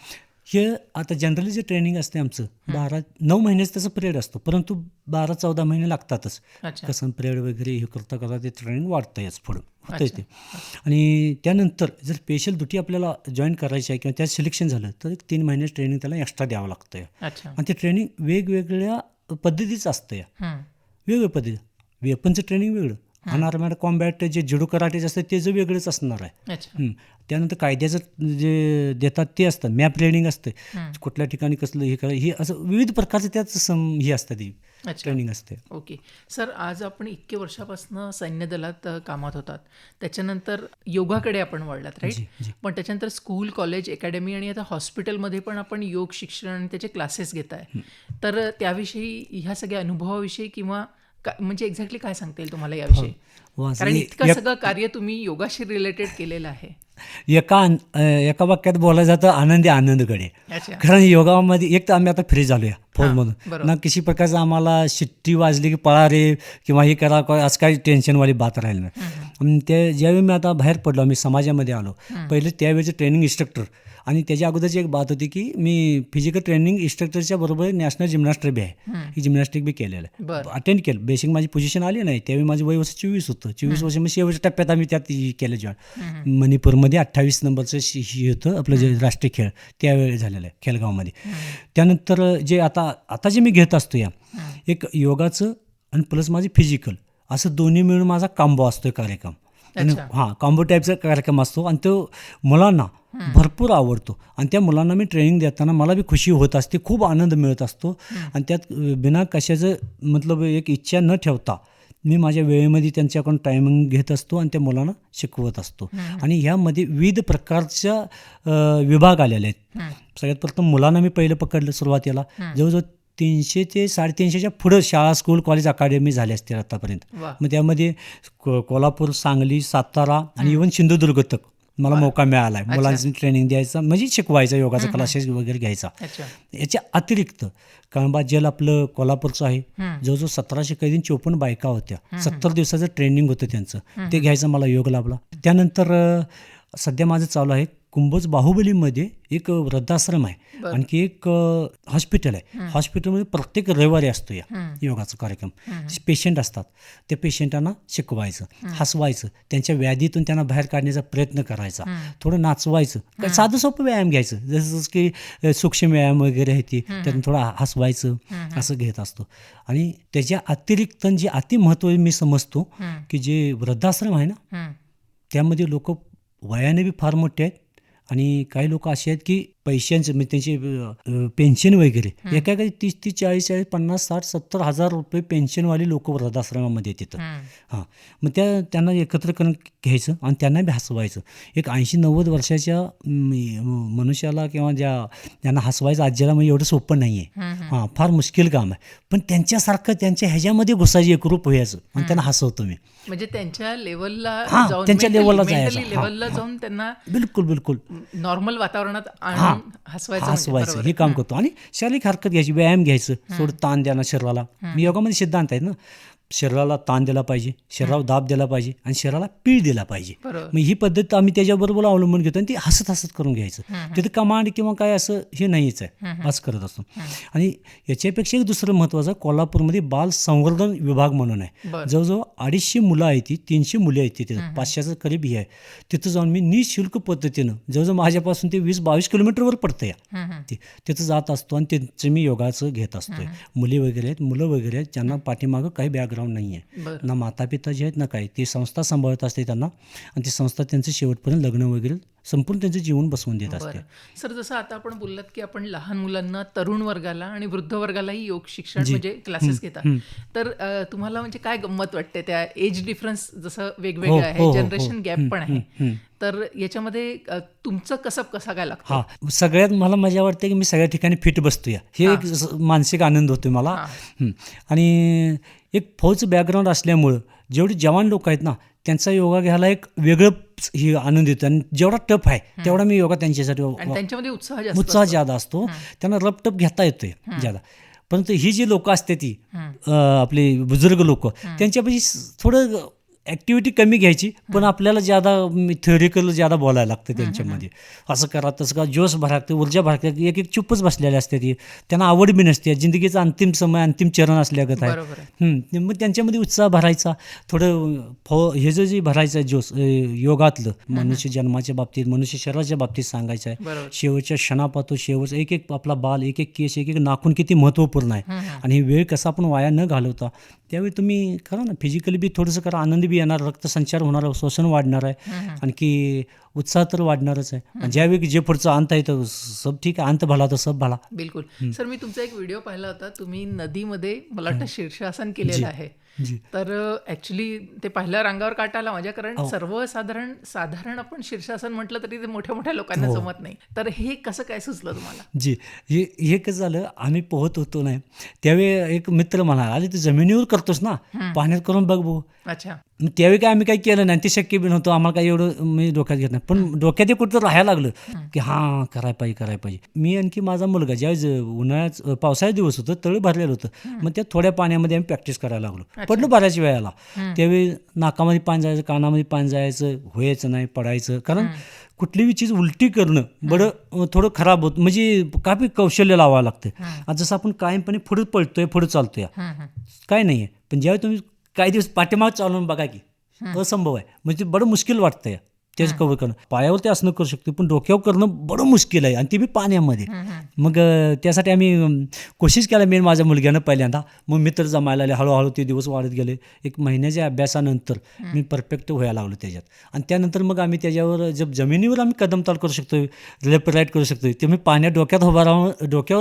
हे आता जनरली जे ट्रेनिंग असते आमचं 9 महिन्याचं त्याचं पिरियड असतो, परंतु 12-14 महिने लागतातच. अच्छा. कसं पिरियड वगैरे हे करता करता ते ट्रेनिंग वाढतं याच पुढं होतं अच्छा. ते. आणि त्यानंतर जर स्पेशल ड्युटी आपल्याला जॉईन करायची आहे किंवा त्यात सिलेक्शन झालं तर एक 3 महिन्याचं ट्रेनिंग त्याला एक्स्ट्रा द्यावं लागतं या. अच्छा. आणि ते ट्रेनिंग वेगवेगळ्या पद्धतीचं असतं या. हं. वेगवेगळ्या पद्धती. वेपनचं ट्रेनिंग वेगळं, अनआर्मॅड कॉम्बॅट जे जुडो कराटेच असतं ते जे वेगळंच असणार आहे. अच्छा. त्यानंतर कायद्याचं जे देतात ते असतं, मॅप ट्रेनिंग असतं, हं. कुठल्या ठिकाणी कसलं हे करा, हे असं विविध प्रकारचे त्यात हे असतं, ती अच्छा. ट्रेनिंग असते. ओके. सर, आज आपण इतके वर्षापासून सैन्य दलात कामात होतात. त्याच्यानंतर योगाकडे आपण वळलात, जी राईट? जी पण त्याच्यानंतर स्कूल, कॉलेज, अकॅडमी आणि आता हॉस्पिटलमध्ये पण आपण योग शिक्षण आणि त्याचे क्लासेस घेताय. तर त्याविषयी, ह्या सगळ्या अनुभवाविषयी किंवा म्हणजे एक्झॅक्टली काय सांगता येईल तुम्हाला याविषयी? वा, कारण इतकं सगळं कार्य तुम्ही योगाशी रिलेटेड केलेलं आहे. एका वाक्यात बोलायचं जातं, आनंदी आनंदकडे. अच्छा. कारण योगामध्ये एक तर आम्ही आता फ्री झालो या फौजमधून, बरोबर. ना किसी प्रकारचं आम्हाला शिट्टी वाजली की पळा रे किंवा हे करा, आज काही टेन्शनवाली बात राहिली नाही. आणि ते ज्यावेळी मी आता बाहेर पडलो, आम्ही समाजामध्ये आलो, पहिले त्यावेळेचं ट्रेनिंग इन्स्ट्रक्टर आणि त्याच्या अगोदरची एक बात होती की मी फिजिकल ट्रेनिंग इन्स्ट्रक्टरच्या बरोबर नॅशनल जिम्नॅस्टिक बी आहे, ही जिम्नॅस्टिक बी केलेलं आहे, बरं. अटेंड केलं. बेसिक माझी पोझिशन आली नाही त्यावेळी, माझं वय वर्ष 24 होतं. 24 वर्ष मग शेवटच्या टप्प्यात आम्ही त्यात केलं जॉईन. मणिपूरमध्ये 28 नंबरचं हे होतं आपलं जे राष्ट्रीय खेळ, त्यावेळी झालेलं आहे खेलगावमध्ये. त्यानंतर जे आता जे मी घेत असतो या, एक योगाचं आणि प्लस माझे फिजिकल असं दोन्ही मिळून माझा कांबो असतो कार्यक्रम. आणि कांबो टाईपचा कार्यक्रम असतो आणि तो मुलांना भरपूर आवडतो. आणि त्या मुलांना मी ट्रेनिंग देताना मला बी खुशी होत असते, खूप आनंद मिळत असतो. आणि त्यात बिना कशाचं मतलब एक इच्छा न ठेवता मी माझ्या वेळेमध्ये त्यांच्याकडून टायमिंग घेत असतो आणि त्या मुलांना शिकवत असतो. आणि ह्यामध्ये विविध प्रकारच्या विभाग आलेले आहेत. सगळ्यात प्रथम मुलांना मी पहिलं पकडलं सुरुवातीला, जवळजवळ 300 ते 350च्या पुढं शाळा, स्कूल, कॉलेज, अकॅडमी झाले असतील आतापर्यंत. मग त्यामध्ये कोल्हापूर, सांगली, सातारा आणि इव्हन सिंधुदुर्ग तक मला मौका मिळाला आहे मुलांची ट्रेनिंग द्यायचा, म्हणजे शिकवायचा, योगाचा क्लासेस वगैरे घ्यायचा. याच्या अतिरिक्त कळंबा जेल आपलं कोल्हापूरचं आहे, जवळजवळ 1700 कैदी 54 बायका होत्या. 70 दिवसाचं ट्रेनिंग होतं त्यांचं, ते घ्यायचं मला योग लाभला. त्यानंतर सध्या माझं चालू आहे कुंभोज बाहुबलीमध्ये एक वृद्धाश्रम आहे, आणखी एक हॉस्पिटल आहे. हॉस्पिटलमध्ये प्रत्येक रविवारी असतो या योगाचा कार्यक्रम. पेशंट असतात, त्या पेशंटांना शिकवायचं, हसवायचं, त्यांच्या व्याधीतून त्यांना बाहेर काढण्याचा प्रयत्न करायचा, थोडं नाचवायचं, साधं सोपं व्यायाम घ्यायचं, जसं की सूक्ष्म व्यायाम वगैरे आहे, ती त्यातून थोडं हसवायचं, असं घेत असतो. आणि त्याच्या अतिरिक्त जे अतिमहत्त्व मी समजतो की जे वृद्धाश्रम आहे ना, त्यामध्ये लोक वयाने बी फार मोठे आहेत आणि काही लोक असे आहेत की पैशांचं म्हणजे त्यांचे पेन्शन वगैरे एका काही 30-30, 40-40, 50, 60, 70 हजार रुपये पेन्शनवाली लोक वृद्धाश्रमामध्ये येतात. मग त्यांना एकत्र करून घ्यायचं आणि त्यांना बी हसवायचं. एक 80-90 वर्षाच्या मनुष्याला किंवा ज्यांना हसवायचं आजीला म्हणजे एवढं सोपं नाही आहे. फार मुश्किल काम आहे, पण त्यांच्यासारखं त्यांच्या ह्याच्यामध्ये घुसायची, एकरूप व्हायचं आणि त्यांना हसवतो मी. म्हणजे त्यांच्या लेवलला जाऊन, त्यांच्या लेवलला लेवलला जाऊन त्यांना बिलकुल नॉर्मल वातावरणात हसवायचं हे काम करतो. आणि शारीरिक हरकत घ्यायची, व्यायाम घ्यायचं, थोडं ताण द्या ना शरीराला. मी योगामध्ये सिद्धांत आहेत ना, शरीराला ताण दिला पाहिजे, शरीरावर दाब दिला पाहिजे आणि शरीराला पीळ दिला पाहिजे. मग ही पद्धत आम्ही त्याच्याबरोबर अवलंबून घेतो आणि ती हसत हसत करून घ्यायचं. तिथे कमांड किंवा काय असं हे नाहीच आहे, असं करत असतो. आणि याच्यापेक्षा एक दुसरं महत्त्वाचं, कोल्हापूरमध्ये बाल संवर्धन विभाग म्हणून आहे. जवळजवळ 250 मुलं आहेत, ती 300 मुले आहेत तिथे, 500चं करीब हे आहे. तिथं जाऊन मी निःशुल्क पद्धतीनं, जवळजवळ माझ्यापासून ते 20-22 किलोमीटरवर पडतं या, तिथं जात असतो आणि त्यांचं मी योगाचं घेत असतोय. मुली वगैरे आहेत, मुलं वगैरे आहेत, ज्यांना पाठीमागं काही बॅकग्राऊंड नाही आहे, ना माता पिता जे आहेत ना काही, ती संस्था सांभाळत असते त्यांना आणि ती संस्था त्यांचं शेवटपर्यंत लग्न वगैरे संपूर्ण त्यांचं जीवन बसवून देत असते. सर, जसं आता आपण बोललात की आपण लहान मुलांना, तरुण वर्गाला आणि वृद्ध वर्गालाही योग शिक्षण म्हणजे क्लासेस घेतात, तर तुम्हाला म्हणजे काय गंमत वाटते? त्या एज डिफरन्स जसं वेगवेगळं आहे, जनरेशन गॅप पण आहे, तर याच्यामध्ये तुमचं कसा काय लागतं? सगळ्यात मला मजा वाटते की मी सगळ्या ठिकाणी फिट बसतोय, हे एक मानसिक आनंद होतोय मला. आणि एक फौज बॅकग्राऊंड असल्यामुळं जेवढे जवान लोक आहेत ना, त्यांचा योगा घ्यायला एक वेगळं ही आनंद येतो. आणि जेवढा टफ आहे तेवढा मी योगा त्यांच्यासाठी, त्यांच्यामध्ये उत्साह ज्यादा असतो, त्यांना रपटप घेता येतोय ज्यादा. परंतु ही जी लोक असते ती आपली बुजुर्ग लोक, त्यांच्यापाशी थोडं ॲक्टिव्हिटी कमी घ्यायची, पण आपल्याला ज्यादा थेरिकल ज्यादा बोलायला लागतं त्यांच्यामध्ये. असं करा तसं का, जोश भरा लागते, ऊर्जा भरा लागते. एक एक चुप्पच बसलेले असते ती, त्यांना आवड बी नसते. जिंदगीचा अंतिम समय, अंतिम चरण असल्यागत आहे. बरोबर आहे. मग त्यांच्यामध्ये उत्साह भरायचा, थोडं हे जे भरायचं आहे जोश योगातलं, मनुष्य जन्माच्या बाबतीत, मनुष्य शरीराच्या बाबतीत सांगायचं आहे. बरोबर. शेवटच्या क्षणापासून शेवटचा एक एक आपला बाल, एक एक केस, एक एक नाखून किती महत्त्वपूर्ण आहे. आणि ही वेळ कसा आपण वाया न घालवता त्यावेळी तुम्ही करा ना. फिजिकली बी थोडंसं करा, आनंद बी येणार, रक्तसंचार होणार, श्वसन वाढणार आहे, आणखी उत्साह तर वाढणारच आहे. ज्यावेळी जे पुढचं अंत आहे तर सब ठीक आहे, अंत भला तर सब भला. बिलकुल. सर, मी तुमचा एक व्हिडिओ पाहिला होता, तुम्ही नदीमध्ये मला वाटतं शीर्षासन केलेलं आहे. जी. तर ॲक्च्युली ते पाहिल्यावर अंगावर काटा आला माझ्या, कारण साधारण आपण शीर्षासन म्हटलं तरी ते मोठ्या मोठ्या लोकांना जमत नाही. तर हे कसं काय सुचलं तुम्हाला? जी, हे कसं झालं, आम्ही पोहत होतो नाही त्यावेळी एक मित्र म्हणाला, अरे तू जमिनीवर करतोस ना, पाण्यात करून बघ भाऊ. अच्छा. मग त्यावेळी काय आम्ही काही केलं नाही, ते शक्य बी नव्हतं आम्हाला, काही एवढं मी डोक्यात घेत नाही. पण डोक्यात ते कुठं राहायला लागलं की हां करायला पाहिजे. मी आणखी माझा मुलगा ज्यावेळेस पावसाळ्यात दिवस होतं, तळ भरलेलं होतं, मग त्या थोड्या पाण्यामध्ये आम्ही प्रॅक्टिस करायला लागलो. पडलो बऱ्याच वेळेला. त्यावेळी नाकामध्ये पाणी जायचं, कानामध्ये पाणी जायचं, व्हायचं नाही, पडायचं. कारण कुठली बी चीज उलटी करणं बरं थोडं खराब होतं, म्हणजे काफी कौशल्य लावावं लागतं. आता जसं आपण कायमपणे पुढे पळतोय, पुढे चालतोय, काय नाही आहे. पण ज्यावेळी तुम्ही काही दिवस पाठीमाग चालून बघा की असंभव आहे, म्हणजे बरं मुश्किल वाटतंय त्याचं कव्हर करणं. पायावरती असणं करू शकतो, पण डोक्यावर करणं बरं मुश्किल आहे, आणि ते बी पाण्यामध्ये. मग त्यासाठी आम्ही कोशिश केला, मी माझ्या मुलग्यानं पहिल्यांदा. मग मित्र जमायला आले, हळूहळू ते दिवस वाढत गेले. एक महिन्याच्या अभ्यासानंतर मी परफेक्ट व्हायला लागलो त्याच्यात. आणि त्यानंतर मग आम्ही त्याच्यावर जमिनीवर आम्ही कदमताल करू शकतो, लेफ्ट राईट करू शकतो. ते मी पाण्यात डोक्यावर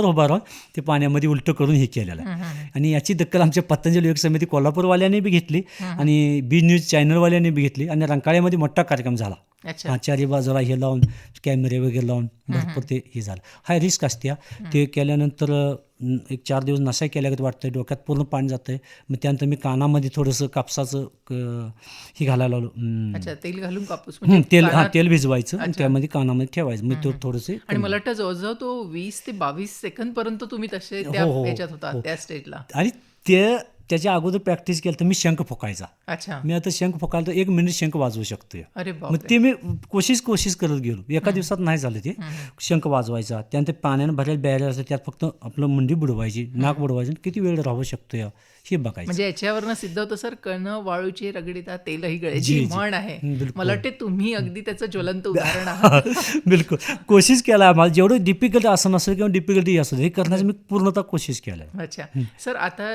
उभा राहून ते पाण्यामध्ये उलटं करून हे केलेलं आहे. आणि याची दखल आमच्या पतंजली योग समिती कोल्हापूरवाल्यांनी बी घेतली, आणि बी न्यूज चॅनलवाल्यांनी बी घेतली, आणि रंकाळ्यामध्ये मोठा कार्यक्रम झाला. चारी बाजूला हे लावून कॅमेरे वगैरे लावून भरपूर ते हे झालं. हा रिस्क असते. ते केल्यानंतर एक 4 दिवस नशा केल्यागत वाटतंय, डोक्यात पूर्ण पाणी जातंय. मग त्यानंतर मी कानामध्ये थोडंसं कापसाचं हे घालायला लावलो. तेल घालून कापूस तेल भिजवायचं आणि त्यामध्ये कानामध्ये ठेवायचं. मग थोडंसं, आणि मला वाटतं जवळजवळ तो 20 ते 22 सेकंद पर्यंत तुम्ही तसे त्या ह्याच्यात होता, त्या स्टेजला. आणि त्याच्या अगोदर प्रॅक्टिस केलं तर मी शंख फुकायचा. अच्छा. मी आता शंख फुकायला तर 1 मिनिट शंख वाजवू शकतो. अरे मग ते मी कोशिश करत गेलो. एका दिवसात नाही झालं ते. शंख वाजवायचा, त्यानंतर पाण्यानं भरलेलं बॅरल असतं, त्यात फक्त आपलं मुंडी बुडवायची, नाक बुडवायचं, किती वेळ राहू शकतो हे बघायचं. म्हणजे याच्यावरनं सिद्ध होतं सर, कण वाळूची रगडीता तेलही गळ्याची म्हण आहे. मला वाटते तुम्ही अगदी त्याचं ज्वलंत उदाहरण आहात. बिलकुल कोशिश केला आम्हाला, जेवढं डिफिकल्ट असं नसेल किंवा डिफिकल्टी असू दे, हे करण्याची मी पूर्णतः कोशिश केली. अच्छा. सर, आता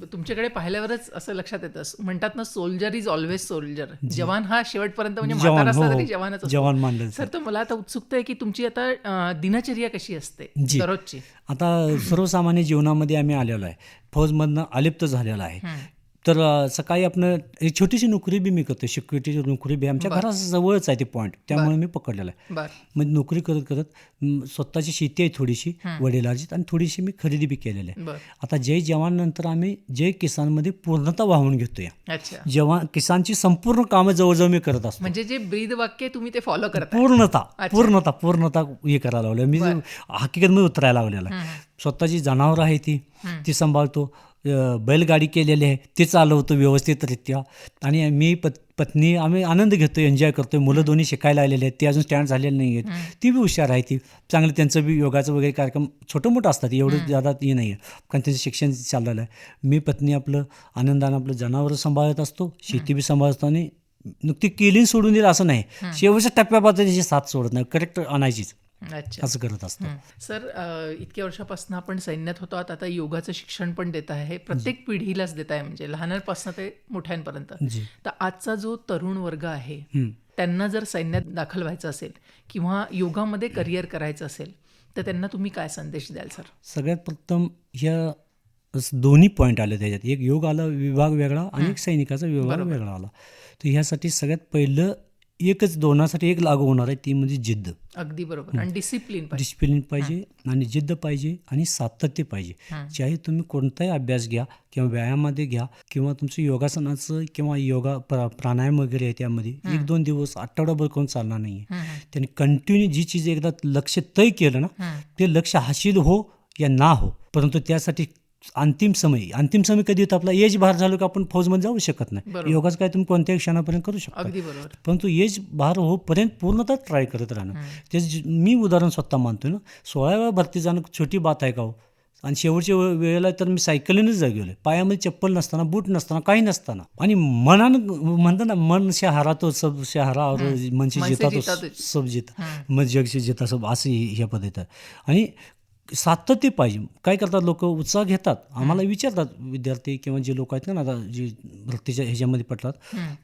तुमच्याकडे पाहिल्यावरच असं लक्षात येतं, म्हणतात ना, सोल्जर इज ऑलवेज सोल्जर. जवान हा शेवटपर्यंत, म्हणजे म्हातारा असला तरी जवानच जवान मानलं. सर, तर मला आता उत्सुकता आहे की तुमची आता दिनचर्या कशी असते दररोजची? आता सर्वसामान्य जीवनामध्ये आम्ही आलेलो आहे, फौजमधनं अलिप्त झालेलो आहे. तर सकाळी आपण एक छोटीशी नोकरी बी मी करतो, सिक्युरिटीची नोकरी बी आमच्या घराजवळच आहे ते पॉईंट, त्यामुळे मी पकडलेला आहे. मग नोकरी करत करत स्वतःची शेती आहे थोडीशी वडिलांची, आणि थोडीशी मी खरेदी बी केलेली आहे. आता जय जवान नंतर आम्ही जय किसानमध्ये पूर्णतः वाहून घेतोय. जवान किसानची संपूर्ण कामं जवळजवळ मी करत असतो. म्हणजे जे ब्रीद वाक्य तुम्ही ते फॉलो करता? पूर्णतः हे करायला लावलं मी, हकीकतमध्ये उतरायला लावलेला. स्वतःची जनावरं आहे ती सांभाळतो, बैलगाडी केलेली आहे ते चालवतो व्यवस्थितरित्या, आणि मी पत्नी आम्ही आनंद घेतो, एन्जॉय करतोय. मुलं दोन्ही शिकायला आलेले आहेत, ते अजून स्टँड झालेले नाही आहेत, ती बी हुशार आहे. ती चांगलं, त्यांचं बी योगाचं वगैरे कार्यक्रम छोटं मोठं असतात, एवढं ज्यादा हे नाही आहे, कारण त्यांचं शिक्षण चाललेलं आहे. मी पत्नी आपलं आनंदानं आपलं जनावरं सांभाळत असतो, शेती बी सांभाळतो, आणि नुकती केली सोडून दिलं असं नाही, शेवटच्या टप्प्यापासून त्याची साथ सोडत नाही, करेक्ट आणायचीच. अच्छा. असं करत असतं. सर, इतक्या वर्षापासून आपण सैन्यात होतो, आता योगाचं शिक्षण पण देत आहे, प्रत्येक पिढीलाच देत आहे, म्हणजे लहानांपासून ते मोठ्यांपर्यंत. तर आजचा जो तरुण वर्ग आहे, त्यांना जर सैन्यात दाखल व्हायचं असेल किंवा योगामध्ये करिअर करायचं असेल, तर त्यांना तुम्ही काय संदेश द्याल सर? सगळ्यात प्रथम ह्या दोन्ही पॉईंट आले त्याच्यात, एक योग आला विभाग वेगळा, आणि एक सैनिकाचा विभाग वेगळा आला. तर ह्यासाठी सगळ्यात पहिलं एकच दोनासाठी एक लागू होणार आहे, ती म्हणजे जिद्द. अगदी बरोबर. आणि डिसिप्लिन पाहिजे, आणि जिद्द पाहिजे, आणि सातत्य पाहिजे. चाहे तुम्ही कोणताही अभ्यास घ्या किंवा व्यायामामध्ये घ्या किंवा तुमचं योगासनाचं किंवा योगा प्राणायाम वगैरे आहे, त्यामध्ये 1-2 दिवस आठवडाभर करून चालणार नाही आहे. त्यांनी कंटिन्यू जी चीज एकदा लक्ष तय केलं ना, ते लक्ष हासिल हो या ना हो, परंतु त्यासाठी अंतिम समय कधी होतं आपला एज बाहेर झालं का आपण फौजमध्ये जाऊ शकत नाही. बरोबर. योगाचं काय तुम्ही कोणत्याही क्षणापर्यंत करू शकता, अगदी बरोबर. परंतु एज बाहेर होईपर्यंत पूर्णतः ट्राय करत राहणं. मी उदाहरण स्वतः मानतो ना, 16व्या भरती जाणं छोटी बात आहे का हो? आणि शेवटच्या वेळेला तर मी सायकलीनेच गेलो, पायामध्ये चप्पल नसताना, बूट नसताना, काही नसताना. आणि मनानं म्हणतात ना, मन से हारा तो सब से हारा और मन से जीता तो सब जीता, मग जग से जीता सब, असं ह्या पद्धत आहे. आणि सातत्य पाहिजे. काय करतात लोक, उत्साह घेतात, आम्हाला विचारतात विद्यार्थी किंवा जे लोक आहेत ना आता जे भरतीच्या ह्याच्यामध्ये पडतात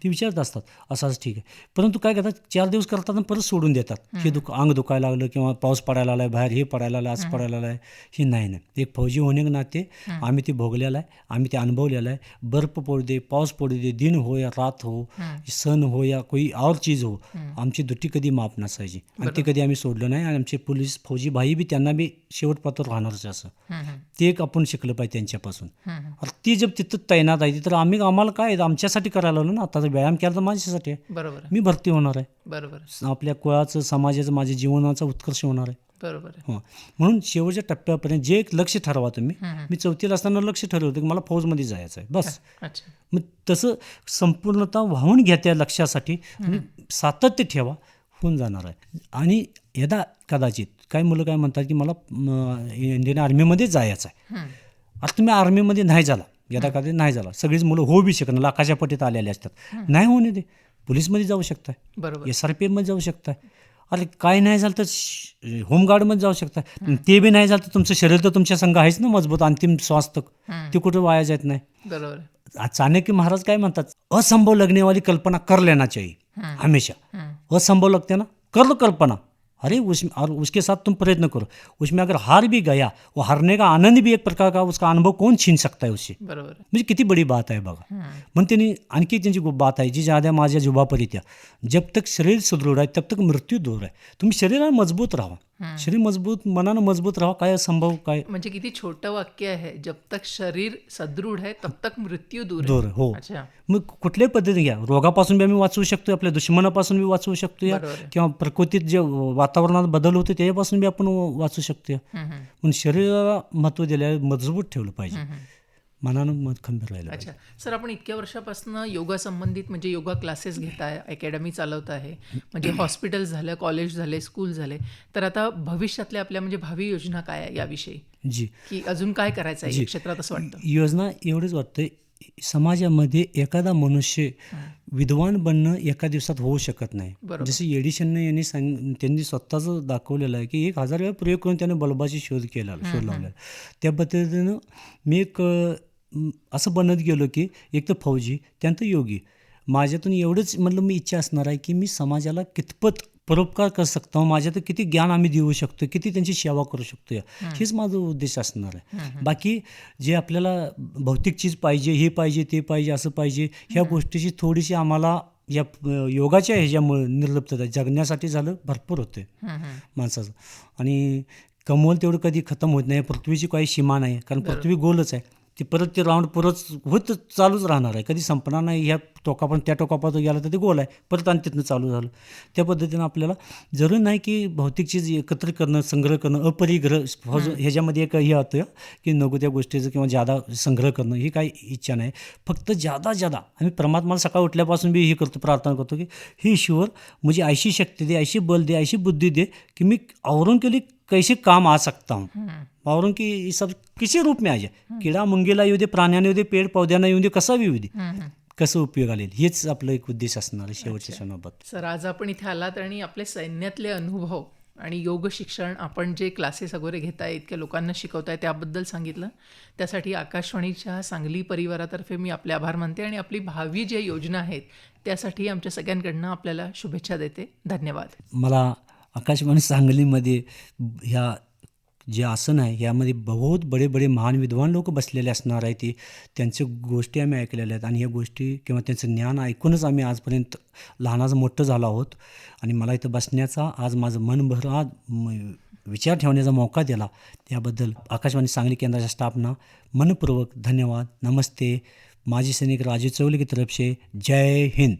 ते विचारत असतात असंच ठीक आहे, परंतु काय करतात 4 दिवस करतात आणि परत सोडून देतात. हे अंग दुखायला लागलं किंवा पाऊस पडायला लागला आहे बाहेर, हे पडायला लागलं, असं पडायला लागलं आहे, हे नाही. एक फौजी होणे के नाते आम्ही ते भोगलेलं आहे, आम्ही ते अनुभवलेलं आहे. बर्फ पडू दे, पाऊस पडू दे, दिन हो या रात हो, सण हो या कोई और चीज हो, आमची दुटी कधी माफ नसायची आणि ते कधी आम्ही सोडलं नाही. आणि आमचे पोलीस फौजी भाई बी त्यांना बी शेवटपात्र राहणारच असं ते एक आपण शिकलं पाहिजे त्यांच्यापासून. ती जर तिथं तैनात आहे तर आम्हाला काय आमच्यासाठी करायला लागलो ना. आता व्यायाम केला तर माझ्यासाठी आहे, बरोबर. मी भरती होणार आहे, बरोबर. आपल्या कुळाचं, समाजाचं, माझ्या जीवनाचा उत्कर्ष होणार आहे. बरोबर. हो, म्हणून शेवटच्या टप्प्यापर्यंत जे एक लक्ष ठरवा तुम्ही. मी 4थीला असताना लक्ष ठरवलं होतं की मला फौजमध्ये जायचं आहे बस. मग तसं संपूर्णतः वाहून घ्या त्या लक्ष्यासाठी आणि सातत्य ठेवा, होऊन जाणार आहे. आणि यदा कदाचित काही मुलं काय म्हणतात की मला इंडियन आर्मीमध्ये जायचं आहे. आता तुम्ही आर्मीमध्ये नाही झाला, यदा कदाचित नाही झाला, सगळीच मुलं होऊ बी शकणार, लाखाच्या पटीत आलेले असतात, नाही होणे दे, पोलीसमध्ये जाऊ शकताय, बरोबर, SRPFमध्ये जाऊ शकताय. अरे काय नाही झालं तर होमगार्डमध्ये जाऊ शकता. ते बी नाही झालं तर तुमचं शरीर तर तुमच्या संघ आहेच ना मजबूत, अंतिम श्वास तक ते कुठं वाया जात नाही. बरोबर. चाणक्य महाराज काय म्हणतात, असंभव लगने वाली कल्पना कर लेना चाहिए हमेशा. असंभव लगते ना, कर लो कल्पना, अरे उसके साथ तुम प्रयत्न करो, उसमें अगर हार भी गया, वो हारने का आनंद भी एक प्रकार का, उसका अनुभव कौन छीन सकता है उससे. बरोबर. म्हणजे किती बडी बात आहे बघा. म्हणून त्यांनी आणखी त्यांची बात आहे जी ज्यादा माझ्या जुबापरीत्या, जब तक शरीर सुदृढ आहे तब तक मृत्यू दूर आहे. तुम्ही शरीराला मजबूत राहा, शरीर मजबूत, मनानं मजबूत राहा, काय असंभव काय. म्हणजे किती छोटं वाक्य आहे, जब तक शरीर सदृढ आहे तब तक मृत्यू दूर दूर. हो, मग कुठल्याही पद्धतीने घ्या, रोगापासून बी आम्ही वाचवू शकतो, आपल्या दुश्मनापासून बी वाचवू शकतो, किंवा प्रकृतीत जे वातावरणात बदल होते त्याच्यापासून बी आपण वाचू शकतो. पण शरीराला महत्त्व दिल्यावर मजबूत ठेवलं पाहिजे, मनानं मत खंबीर राहिलं. अच्छा सर, आपण इतक्या वर्षापासून योगा संबंधित म्हणजे योगा क्लासेस घेताय, अकॅडमी चालवत आहे, म्हणजे हॉस्पिटल झालं, कॉलेज झाले, स्कूल झाले, तर आता भविष्यातल्या आपल्या म्हणजे भावी योजना काय आहे याविषयी, जी, की अजून काय करायचं आहे या क्षेत्रात असं वाटतं? योजना एवढंच वाटतंय, समाजामध्ये एखादा मनुष्य विद्वान बनणं एका दिवसात होऊ शकत नाही. जसं एडिसनने त्यांनी स्वतःच दाखवलेलं आहे की 1000 वेळा प्रयोग करून त्याने बल्बाची शोध लावला. त्या पद्धतीनं मी एक असं बनत गेलो की एक तर फौजी, त्यानंतर योगी. माझ्यातून एवढंच म्हटलं मी इच्छा असणार आहे की मी समाजाला कितपत परोपकार करू शकतो, माझ्यात किती ज्ञान आम्ही देऊ शकतो, किती त्यांची सेवा करू शकतो, हेच माझा उद्देश असणार आहे. बाकी जे आपल्याला भौतिक चीज पाहिजे, हे पाहिजे, ते पाहिजे, असं पाहिजे, ह्या गोष्टीची थोडीशी आम्हाला या योगाच्या ह्याच्यामुळे निर्लिप्तता, जगण्यासाठी झालं भरपूर होते माणसाचं. आणि कमवल तेवढं कधी खतम होत नाही, पृथ्वीची काही सीमा नाही, कारण पृथ्वी गोलच आहे, ती परत ते राऊंड परत होत चालूच राहणार आहे, कधी संपणार नाही. ह्या टोकापर्यंत त्या टोकापर्यंत गेला तर ते गोल आहे, परत आणि तिथनं चालू झालं. त्या पद्धतीनं आपल्याला जरूर नाही की भौतिक चीज एकत्र करणं, संग्रह करणं, अपरिग्रह ह्याच्यामध्ये एक हे होतं की नको त्या गोष्टीचं किंवा जादा संग्रह करणं, ही काही इच्छा नाही. फक्त जादा आम्ही परमात्माला सकाळ उठल्यापासून बी हे करतो, प्रार्थना करतो की हे ईश्वर मुझे ऐशी शक्ती दे, ऐशी बल दे, ऐशी बुद्धि दे कि मैं औरों के लिए कैसे काम आ सकता हूँ, औरों की सब किसी रूप में आ जाए, किडा मुंगीला येऊ दे, प्राण्याने येऊ दे, पेड पौद्यांना येऊ दे, कसा बी येऊ दे, कसं उपयोग आले, हेच आपलं एक उद्देश असणार आहे शेवटच्या क्षणाबाबत. सर, आज आपण इथे आलात आणि आपले सैन्यातले अनुभव आणि योग शिक्षण, आपण जे क्लासेस वगैरे घेताय, इतक्या लोकांना शिकवताय, त्याबद्दल सांगितलं. त्यासाठी आकाशवाणीच्या सांगली परिवारातर्फे मी आपले आभार मानते आणि आपली भावी ज्या योजना आहेत त्यासाठी आमच्या सगळ्यांकडनं आपल्याला शुभेच्छा देते. धन्यवाद. मला आकाशवाणी सांगलीमध्ये ह्या जे आसन आहे यामध्ये बहुत बडे महान विद्वान लोक बसलेले असणार आहे, ते त्यांच्या गोष्टी आम्ही ऐकलेल्या आहेत आणि ह्या गोष्टी किंवा त्यांचं ज्ञान ऐकूनच आम्ही आजपर्यंत लहानाचं मोठं झालो आहोत. आणि मला इथं बसण्याचा, आज माझं मन विचार ठेवण्याचा मौका दिला, त्याबद्दल आकाशवाणी सांगली केंद्राच्या स्टाफना मनपूर्वक धन्यवाद. नमस्ते. माजी सैनिक राजू चौले की तरफ से जय हिंद.